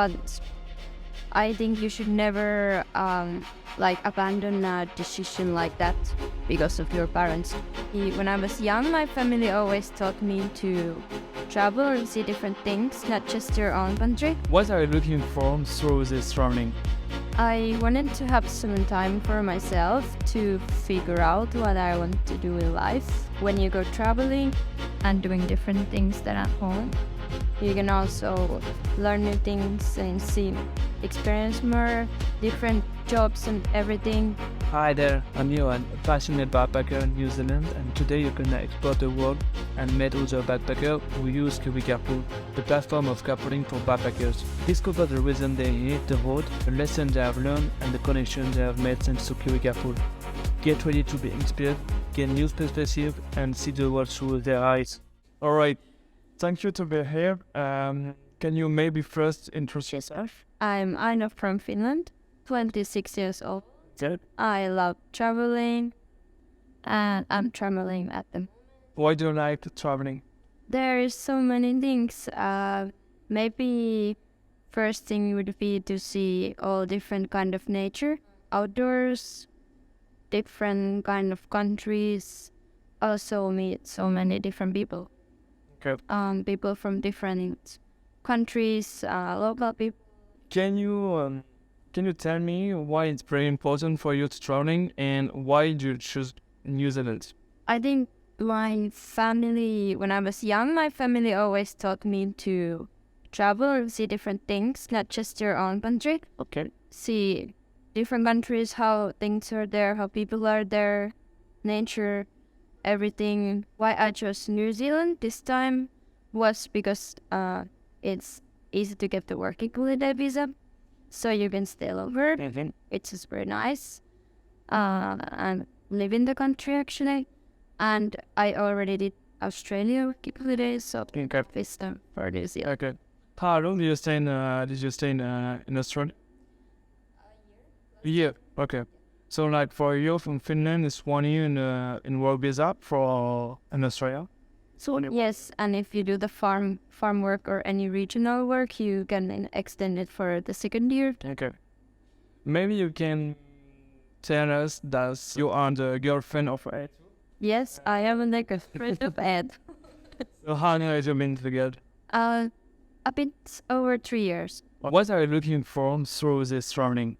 But I think you should never abandon a decision like that because of your parents. When I was young, my family always taught me to travel and see different things, not just your own country. What are you looking for through this traveling? I wanted to have some time for myself to figure out what I want to do in life. When you go traveling and doing different things than at home, you can also learn new things and experience more different jobs and everything. Hi there, I'm Johan, a passionate backpacker in New Zealand, and today you can explore the world and meet other backpackers who use Carpool, the platform of carpooling for backpackers. Discover the reason they hit the road, the lessons they have learned, and the connections they have made thanks to Carpool. Get ready to be inspired, gain new perspective, and see the world through their eyes. Alright, thank you to be here. Can you maybe first introduce yourself? I'm Aino from Finland, 26 years old. Good. I love traveling and I'm traveling at the moment. Why do you like traveling? There is so many things. Maybe first thing would be to see all different kind of nature, outdoors, different kind of countries. Also meet so many different people. Okay. People from different countries, local people. Can you tell me why it's very important for you to traveling and why do you choose New Zealand? I think my family, when I was young, my family always taught me to travel and see different things, not just your own country. Okay. See different countries, how things are there, how people are there, nature, everything. Why I chose New Zealand this time was because it's easy to get the working holiday visa, so you can stay over. Mm-hmm. It's just very nice. And live in the country actually, and I already did Australia working holidays, so Okay. this time for New Zealand. Okay. How long did you stay in? In Australia? A year. Okay. So like for you from Finland, it's 1 year in work visa for in Australia. So Yes, and if you do the farm work or any regional work, you can extend it for the second year. Okay. Maybe you can tell us that you are the girlfriend of Eetu. Yes, I am like a friend of Ed. So how long have you been together? A bit over 3 years. What are you looking for through this traveling?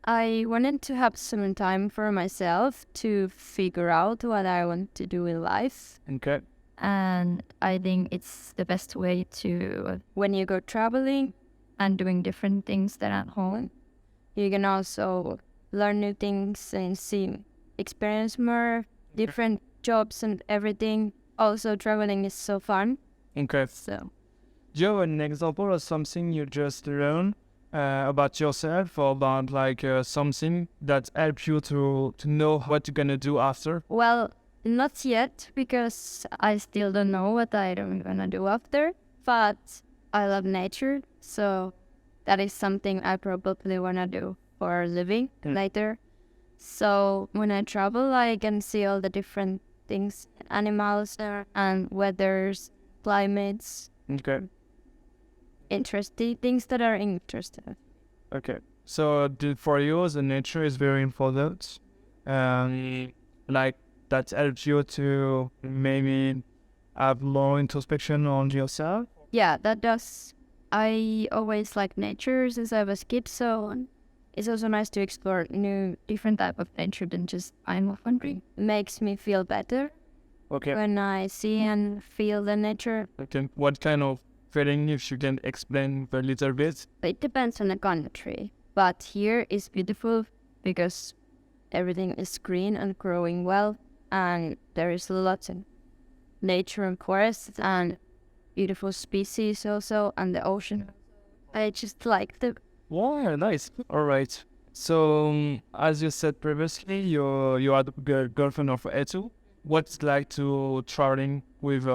I wanted to have some time for myself to figure out what I want to do in life. Okay. And I think it's the best way to, when you go traveling and doing different things than at home, you can also learn new things and experience more different jobs and everything. Also, traveling is so fun. Okay. So Do you have an example of something you just learned about yourself or about something that helped you to know what you're gonna do after? well, not yet, because I still don't know what I'm gonna do after, but I love nature, so that is something I probably wanna do for a living later. So when I travel, I can see all the different things, animals and weathers, climates, Okay. interesting things that are interesting. Okay. So for you, the nature is very important. Like that helps you to maybe have more introspection on yourself. Yeah, that does. I always like nature since I was a kid, so it's also nice to explore different type of nature than just I'm of country. Makes me feel better Okay. when I see and feel the nature. Okay. What kind of feeling, if you can explain a little bit? It depends on the country, but here is beautiful because everything is green and growing well, and there is lots of nature and forests and beautiful species also, and the ocean. I just like the Wow, nice. All right. So, as you said previously, you are the girlfriend of Eetu. What's it like to traveling with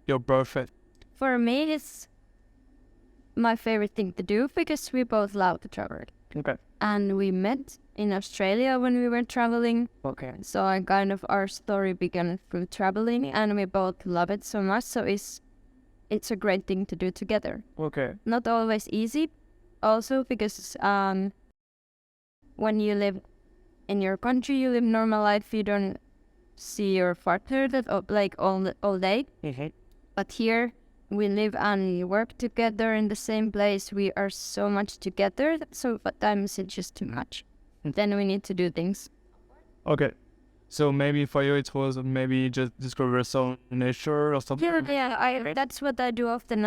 your boyfriend? For me, it's my favorite thing to do because we both love to travel. Okay. And we met in Australia when we were traveling. Okay. So our story began through traveling, and we both love it so much. So it's a great thing to do together. Okay. Not always easy, also because when you live in your country, you live normal life. You don't see your partner like all day. But here we live and work together in the same place. We are so much together. So at times it's just too much. Then we need to do things. Okay. So maybe for you it was maybe just discover some nature or something. Yeah. That's what I do often.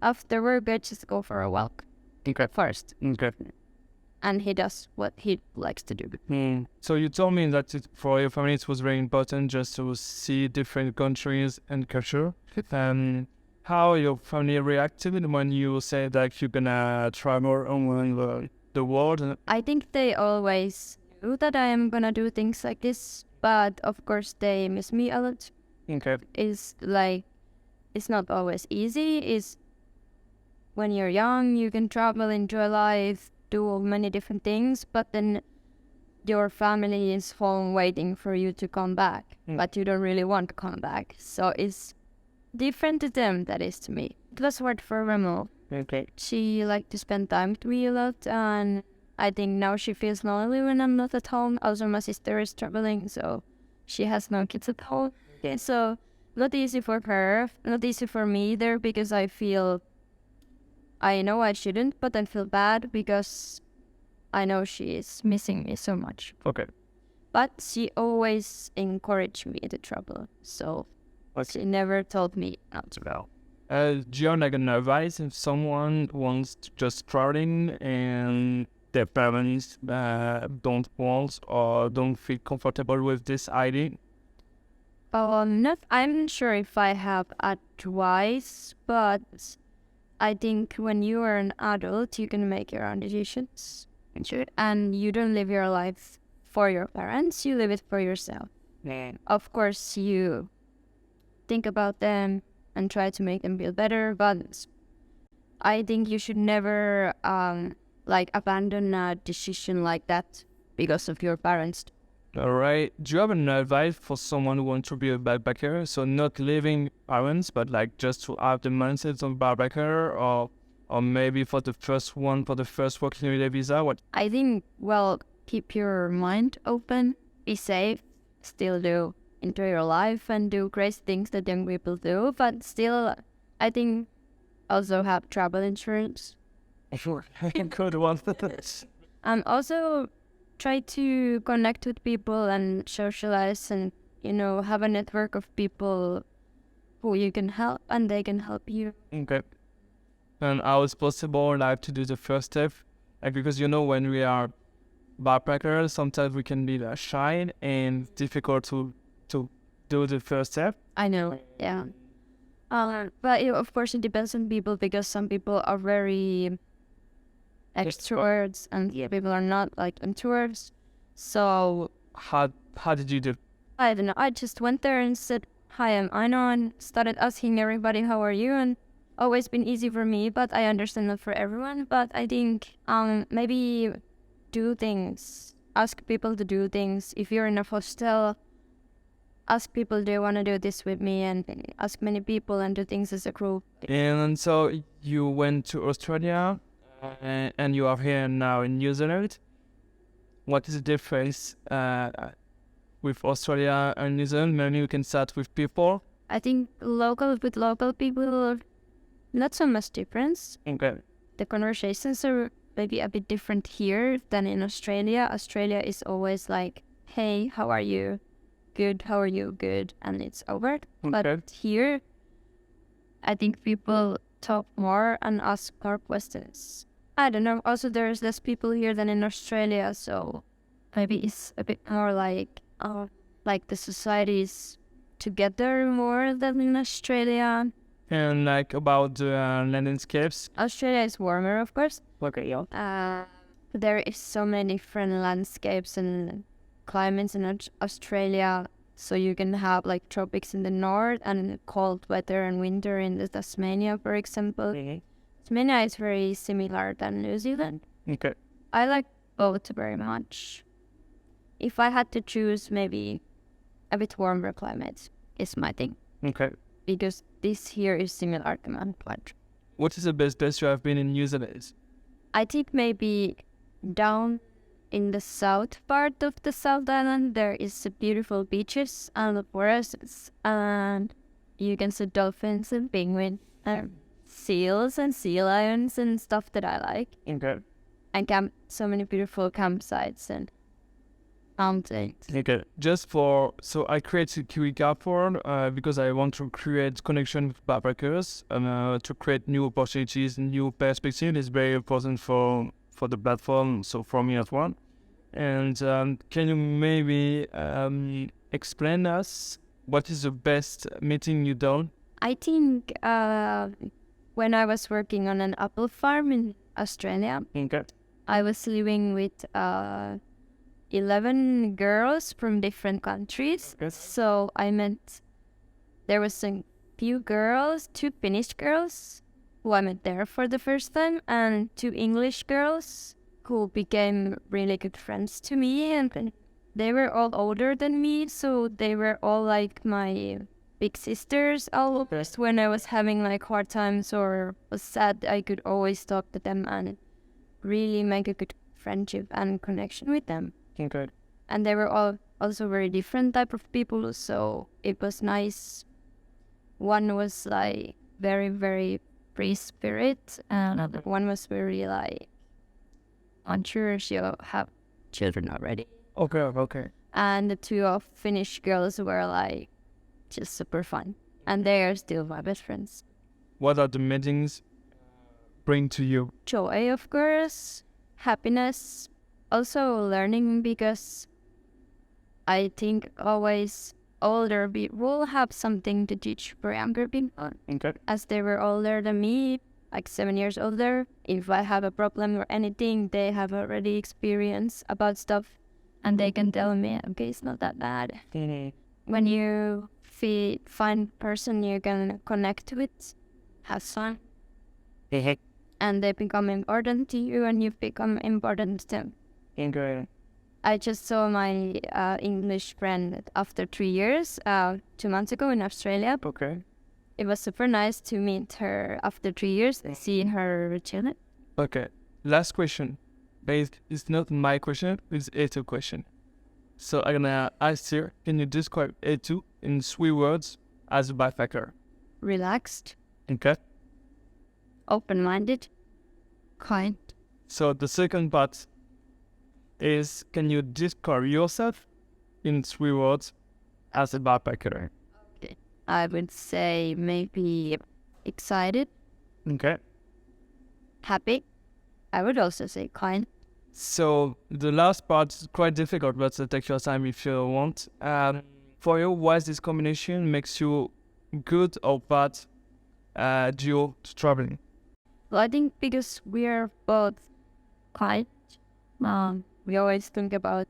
After work, I just go for a walk. Okay. First. Okay. And he does what he likes to do. So you told me that for your family it was very important just to see different countries and culture. How your family reacted when you said that you're gonna travel around the world? I think they always knew that I am gonna do things like this, but of course they miss me a lot. Okay. It's not always easy. It's when you're young, you can travel, enjoy life, do many different things, but then your family is home waiting for you to come back, but you don't really want to come back. So it's different to them that is to me. It was hard for Remo. Okay. She liked to spend time with me a lot, and I think now she feels lonely when I'm not at home. Also, my sister is traveling, so she has no kids at home. Okay. So not easy for her, not easy for me either, because I know I shouldn't, but I feel bad because I know she is missing me so much. Okay. But she always encouraged me to travel, so she never told me not to go. Do you have like an advice if someone wants to just traveling and their parents don't want or don't feel comfortable with this idea? I'm sure if I have advice, but I think when you are an adult, you can make your own decisions. And you don't live your life for your parents, you live it for yourself. Of course, you think about them and try to make them feel better, but I think you should never abandon a decision like that because of your parents. All right. Do you have an advice for someone who wants to be a backpacker? So not living parents, but like just to have the mindset of backpacker, or maybe for the first working holiday visa. What? I think keep your mind open, be safe, still do enjoy your life and do crazy things that young people do, but still, I think also have travel insurance. Sure. Good one. Also try to connect with people and socialize and, have a network of people who you can help and they can help you. Okay. And how is possible like to do the first step? Like, because when we are backpackers, sometimes we can be shy and difficult to do the first step. I know, yeah. But of course it depends on people because some people are very extroverts and people are not like introverts. So how did you do? I don't know. I just went there and said, "Hi, I'm Aino," and started asking everybody, "How are you?" And always been easy for me, but I understand not for everyone. But I think maybe do things, ask people to do things. If you're in a hostel, ask people, "Do you want to do this with me?" And ask many people and do things as a group. And so you went to Australia. And you are here now in New Zealand. What is the difference with Australia and New Zealand? Maybe we can start with people. I think local people, not so much difference. Okay. The conversations are maybe a bit different here than in Australia. Australia is always like, "Hey, how are you? Good. How are you? Good." And it's over. Okay. But here, I think people talk more and ask more questions. I don't know. Also, there's less people here than in Australia, so maybe it's a bit more like the societies together more than in Australia. And like about the landscapes. Australia is warmer, of course. Okay, yeah. There is so many different landscapes and climates in Australia. So you can have like tropics in the north and cold weather and winter in the Tasmania, for example. Mm-hmm. Tasmania is very similar than New Zealand. Okay. I like both very much. If I had to choose, maybe a bit warmer climate is my thing. Okay. Because this here is similar to my country. What is the best place you have been in New Zealand? I think maybe down in the south part of the South Island, there is beautiful beaches and forests, and you can see dolphins and penguins, and seals and sea lions and stuff that I like. Okay. And so many beautiful campsites and mountains. Okay. So I created Kiwi Carport because I want to create connection with backpackers and to create new opportunities, new perspectives is very important for the platform. So for me as well. And can you maybe explain us what is the best meeting you done? I think when I was working on an apple farm in Australia, Okay. I was living with 11 girls from different countries. Okay. So I met, there was a few girls, 2 Finnish girls who I met there for the first time, and 2 English girls who became really good friends to me. And they were all older than me, so they were all like my big sisters. Almost when I was having like hard times or was sad, I could always talk to them and really make a good friendship and connection with them. Okay. And they were all also very different type of people, so it was nice. One was like very, very free spirit, and another one was very like unsure she'll have children already. Okay. Okay. And the 2 of Finnish girls were like just super fun, and they are still my best friends. What are the meetings bring to you? Joy, of course, happiness, also learning, because I think always older people have something to teach for younger people. Okay. As they were older than me, like 7 years older, if I have a problem or anything, they have already experience about stuff and they can tell me, okay, it's not that bad. When you find person you can connect with, have fun, and they become important to you and you become important to them. Okay. I just saw my English friend after 3 years, 2 months ago in Australia. Okay. It was super nice to meet her after 3 years and see her chilling. Okay. Last question. It's not my question, it's Eetu question. So I'm gonna ask you, can you describe Eetu in 3 words as a backpacker? Relaxed, Okay. open-minded, kind. So the second part is, can you describe yourself in 3 words as a backpacker? I would say maybe excited, Okay. happy. I would also say kind. So the last part is quite difficult, but take your time if you want. For you, why this combination makes you good or bad duo to traveling? Well, I think because we are both kind, we always think about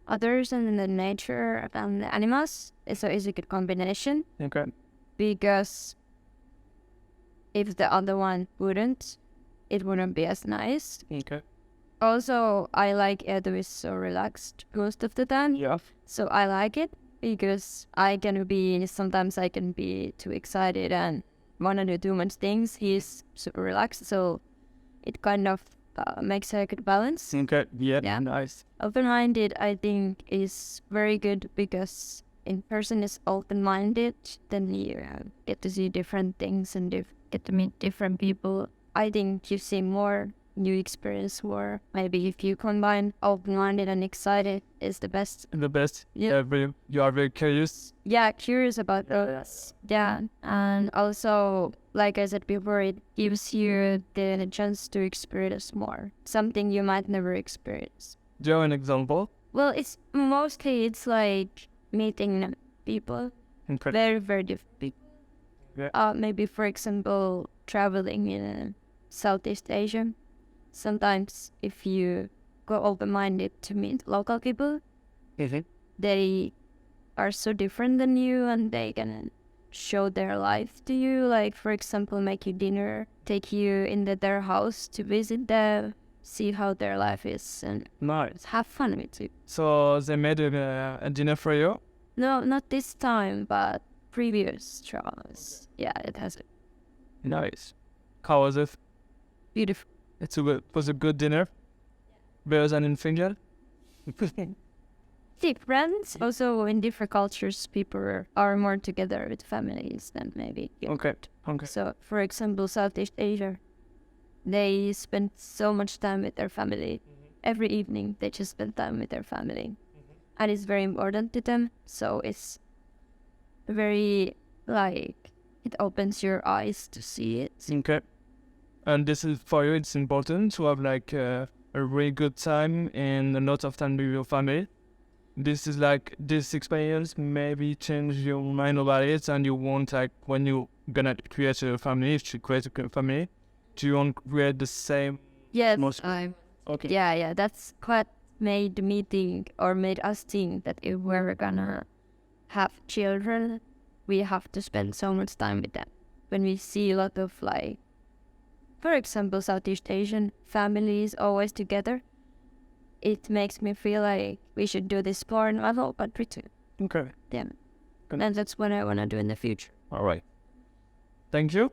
others and the nature and the animals. So it's a good combination, Okay. because if the other one wouldn't, it wouldn't be as nice. Okay. Also, I like Eetu is so relaxed most of the time. Yeah. So I like it because sometimes I can be too excited and want to do too much things. He's super relaxed, so it kind of makes a good balance. Okay. Yeah. Yeah. Nice. Open-minded, I think, is very good because in person is open-minded, then you get to see different things and get to meet different people. I think you see more, you experience more. Maybe if you combine open-minded and excited is the best. The best. Yeah. You are very curious. Yeah, curious about those. Yeah, and also, like I said before, it gives you the chance to experience more. Something you might never experience. Do you have an example? Well, it's like meeting people, Okay. very, very different people. Yeah. Maybe, for example, traveling in Southeast Asia. Sometimes if you go open-minded to meet local people, they are so different than you and they can show their life to you. Like, for example, make you dinner, take you into their house to visit them, see how their life is, and Nice. have fun with it. So they made a dinner for you? No, not this time, but previous travels. Yeah, it has Nice. How was it? beautiful. Was a good dinner. Better than in Finland. Different. Also, in different cultures, people are more together with families than maybe. Okay. Okay. So, for example, Southeast Asia, they spend so much time with their family. Every evening, they just spend time with their family. And it's very important to them. So, it's very, like, it opens your eyes to see it. Okay. And this is for you. It's important to have like a really good time and a lot of time with your family. This is like this experience maybe change your mind about it, and you want like when you gonna create a family, if you create a family, do you want to create the same? Yes, Most- okay. Yeah. That's what made me think, or made us think, that if we're gonna have children, we have to spend so much time with them. When we see a lot of, like, for example, Southeast Asian families always together, it makes me feel like we should do this more in other countries too. Okay. Yeah. Good. And that's what I want to do in the future. All right. Thank you.